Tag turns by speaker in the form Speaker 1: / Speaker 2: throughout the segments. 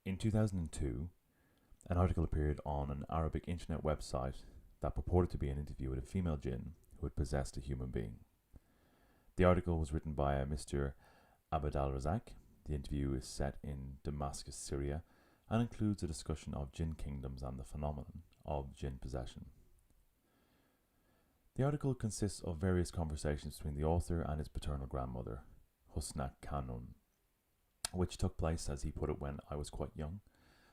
Speaker 1: In 2002, an article appeared on an Arabic internet website that purported to be an interview with a female jinn who had possessed a human being. The article was written by a Mr. Abd al Razak. The interview is set in Damascus, Syria, and includes a discussion of jinn kingdoms and the phenomenon of jinn possession. The article consists of various conversations between the author and his paternal grandmother, Husna Khanum, which took place, as he put it, when I was quite young.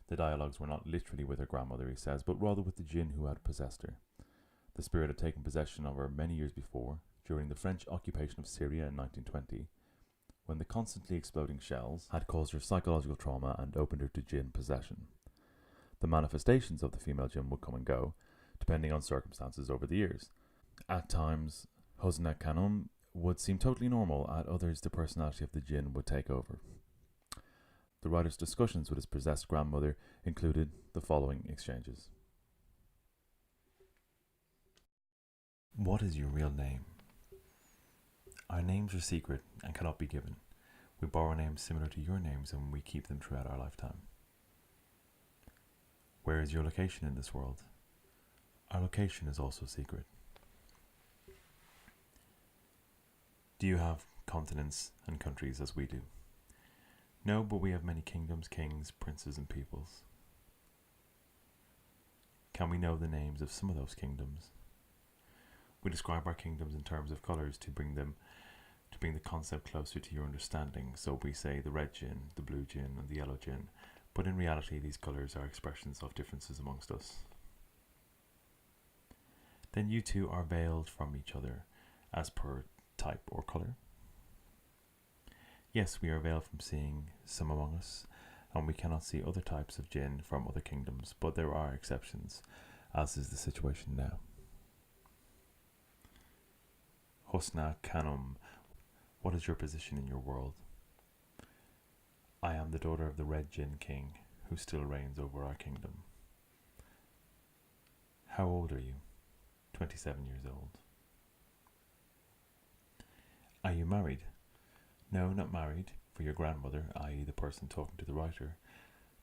Speaker 1: The dialogues were not literally with her grandmother, he says, but rather with the jinn who had possessed her. The spirit had taken possession of her many years before, during the French occupation of Syria in 1920, when the constantly exploding shells had caused her psychological trauma and opened her to jinn possession. The manifestations of the female jinn would come and go, depending on circumstances over the years. At times, Husna Khanum would seem totally normal, at others the personality of the jinn would take over. The writer's discussions with his possessed grandmother included the following exchanges. What is your real name? Our names are secret and cannot be given. We borrow names similar to your names and we keep them throughout our lifetime. Where is your location in this world? Our location is also secret. Do you have continents and countries as we do? No, but we have many kingdoms, kings, princes, and peoples. Can we know the names of some of those kingdoms? We describe our kingdoms in terms of colours to bring the concept closer to your understanding. So we say the red jinn, the blue jinn, and the yellow jinn, but in reality these colours are expressions of differences amongst us. Then you two are veiled from each other as per type or colour. Yes, we are veiled from seeing some among us, and we cannot see other types of jinn from other kingdoms, but there are exceptions, as is the situation now. Husna Khanum, what is your position in your world? I am the daughter of the Red Jinn King, who still reigns over our kingdom. How old are you? 27 years old. Are you married? No, not married, for your grandmother, i.e. the person talking to the writer,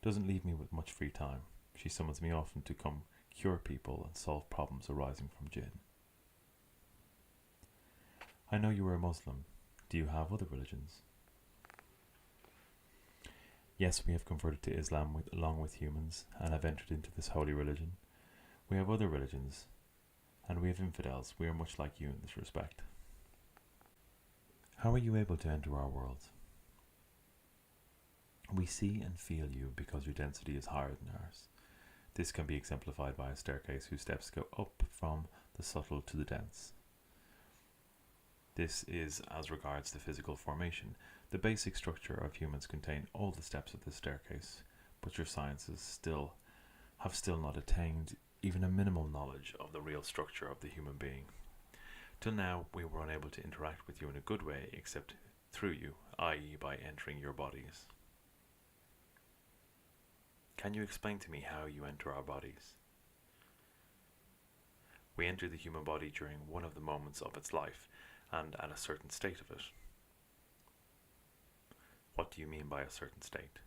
Speaker 1: doesn't leave me with much free time. She summons me often to come cure people and solve problems arising from jinn. I know you are a Muslim. Do you have other religions? Yes, we have converted to Islam along with humans and have entered into this holy religion. We have other religions, and we have infidels. We are much like you in this respect. How are you able to enter our world? We see and feel you because your density is higher than ours. This can be exemplified by a staircase whose steps go up from the subtle to the dense. This is as regards the physical formation. The basic structure of humans contain all the steps of this staircase, but your sciences have still not attained even a minimal knowledge of the real structure of the human being. Till now, we were unable to interact with you in a good way except through you, i.e. by entering your bodies. Can you explain to me how you enter our bodies? We enter the human body during one of the moments of its life, and at a certain state of it. What do you mean by a certain state?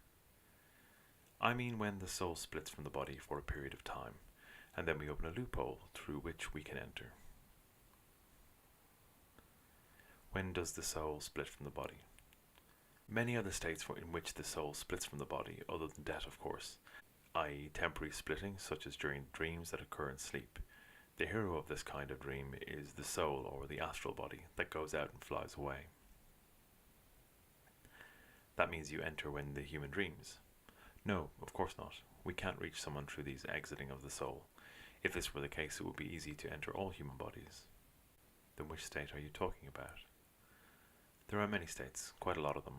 Speaker 1: I mean when the soul splits from the body for a period of time, and then we open a loophole through which we can enter. When does the soul split from the body? Many are the states in which the soul splits from the body, other than death, of course, i.e. temporary splitting, such as during dreams that occur in sleep. The hero of this kind of dream is the soul, or the astral body, that goes out and flies away. That means you enter when the human dreams. No, of course not. We can't reach someone through these exiting of the soul. If this were the case, it would be easy to enter all human bodies. Then which state are you talking about? There are many states, quite a lot of them,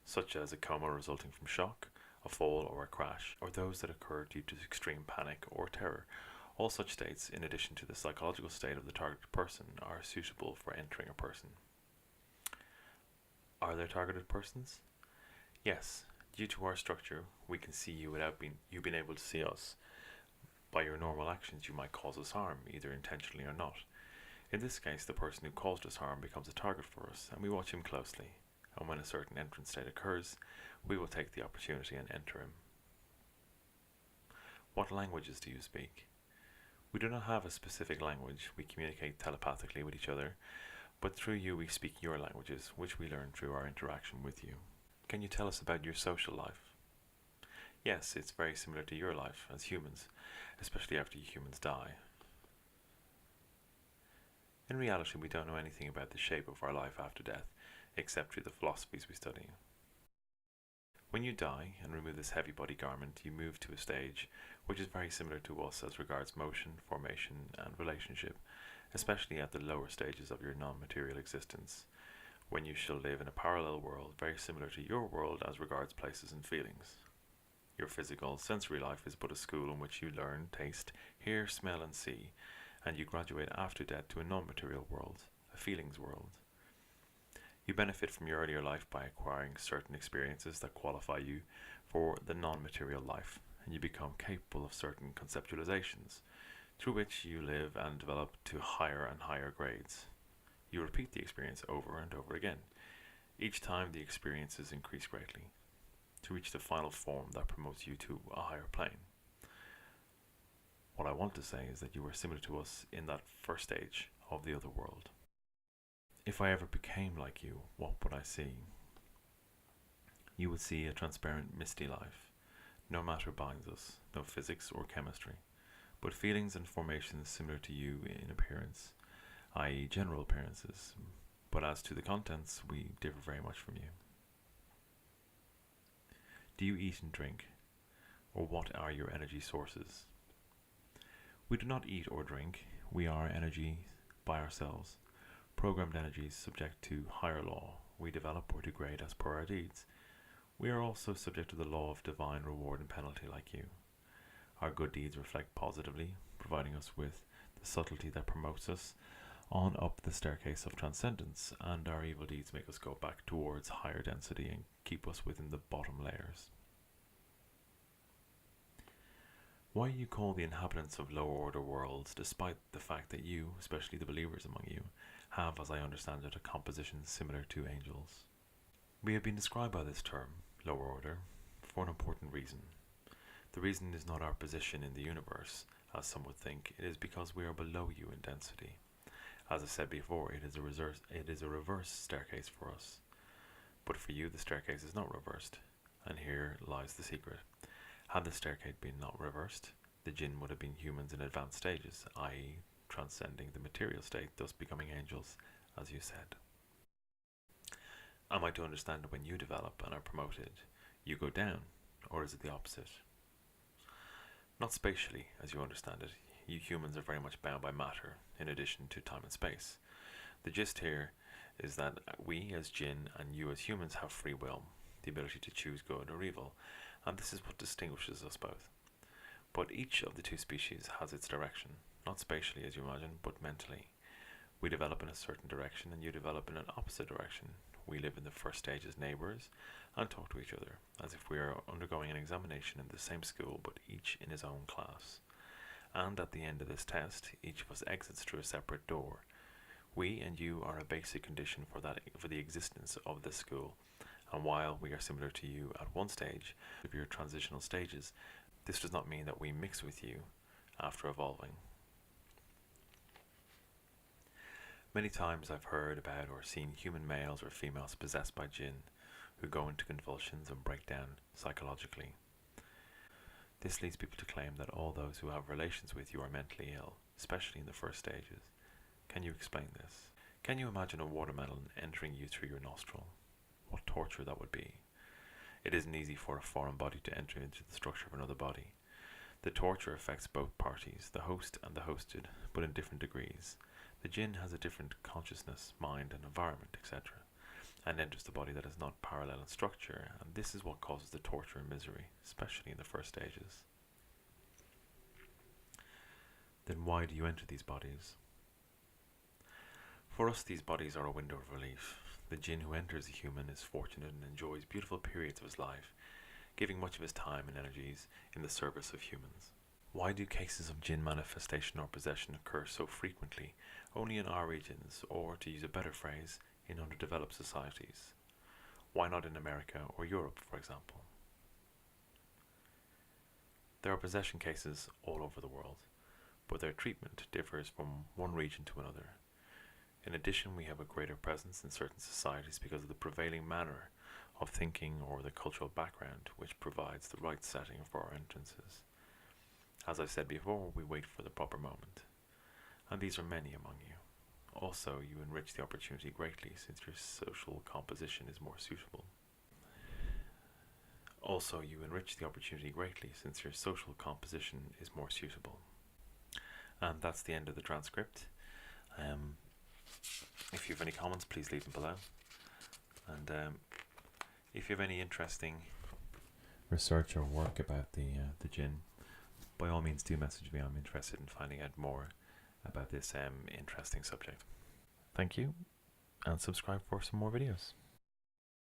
Speaker 1: such as a coma resulting from shock, a fall or a crash, or those that occur due to extreme panic or terror. All such states, in addition to the psychological state of the targeted person, are suitable for entering a person. Are there targeted persons? Yes, due to our structure, we can see you without you being able to see us. By your normal actions, you might cause us harm, either intentionally or not. In this case, the person who caused us harm becomes a target for us, and we watch him closely. And when a certain entrance state occurs, we will take the opportunity and enter him. What languages do you speak? We do not have a specific language. We communicate telepathically with each other, but through you we speak your languages, which we learn through our interaction with you. Can you tell us about your social life? Yes, it's very similar to your life as humans, especially after you humans die. In reality, we don't know anything about the shape of our life after death, except through the philosophies we study. When you die and remove this heavy body garment, you move to a stage which is very similar to us as regards motion, formation, and relationship, especially at the lower stages of your non-material existence, when you shall live in a parallel world very similar to your world as regards places and feelings. Your physical, sensory life is but a school in which you learn, taste, hear, smell, and see, and you graduate after death to a non-material world, a feelings world. You benefit from your earlier life by acquiring certain experiences that qualify you for the non-material life, and you become capable of certain conceptualizations, through which you live and develop to higher and higher grades. You repeat the experience over and over again. Each time the experiences increase greatly, to reach the final form that promotes you to a higher plane. What I want to say is that you are similar to us in that first stage of the other world. If I ever became like you, what would I see? You would see a transparent, misty life. No matter binds us, no physics or chemistry, but feelings and formations similar to you in appearance, i.e. general appearances, but as to the contents, we differ very much from you. Do you eat and drink, or what are your energy sources? We do not eat or drink, we are energy by ourselves. Programmed energies subject to higher law, we develop or degrade as per our deeds. We are also subject to the law of divine reward and penalty like you. Our good deeds reflect positively, providing us with the subtlety that promotes us on up the staircase of transcendence, and our evil deeds make us go back towards higher density and keep us within the bottom layers. Why do you call the inhabitants of lower order worlds, despite the fact that you, especially the believers among you, have, as I understand it, a composition similar to angels? We have been described by this term, lower order, for an important reason. The reason is not our position in the universe, as some would think. It is because we are below you in density. As I said before, it is a reverse staircase for us. But for you, the staircase is not reversed, and here lies the secret. Had the staircase been not reversed, the Djinn would have been humans in advanced stages, i.e. transcending the material state, thus becoming angels, as you said. Am I to understand that when you develop and are promoted, you go down, or is it the opposite? Not spatially, as you understand it. You humans are very much bound by matter, in addition to time and space. The gist here is that we as Djinn and you as humans have free will, the ability to choose good or evil, and this is what distinguishes us both. But each of the two species has its direction, not spatially as you imagine, but mentally. We develop in a certain direction and you develop in an opposite direction. We live in the first stage as neighbours and talk to each other, as if we are undergoing an examination in the same school, but each in his own class. And at the end of this test, each of us exits through a separate door. We and you are a basic condition for the existence of this school, and while we are similar to you at one stage of your transitional stages, this does not mean that we mix with you after evolving. Many times I've heard about or seen human males or females possessed by Djinn who go into convulsions and break down psychologically. This leads people to claim that all those who have relations with you are mentally ill, especially in the first stages. Can you explain this? Can you imagine a watermelon entering you through your nostril? What torture that would be. It isn't easy for a foreign body to enter into the structure of another body. The torture affects both parties, the host and the hosted, but in different degrees. The Djinn has a different consciousness, mind and environment, etc., and enters the body that is not parallel in structure, and this is what causes the torture and misery, especially in the first stages. Then why do you enter these bodies? For us, these bodies are a window of relief. The Djinn who enters a human is fortunate and enjoys beautiful periods of his life, giving much of his time and energies in the service of humans. Why do cases of Djinn manifestation or possession occur so frequently only in our regions, or, to use a better phrase, in underdeveloped societies? Why not in America or Europe, for example?
Speaker 2: There are possession cases all over the world, but their treatment differs from one region to another. In addition, we have a greater presence in certain societies because of the prevailing manner of thinking or the cultural background which provides the right setting for our entrances. As I said before, we wait for the proper moment, and these are many among you. Also, you enrich the opportunity greatly since your social composition is more suitable. And that's the end of the transcript. If you have any comments, please leave them below. And if you have any interesting research or work about the Djinn, by all means do message me. I'm interested in finding out more about this interesting subject. Thank you, and subscribe for some more videos.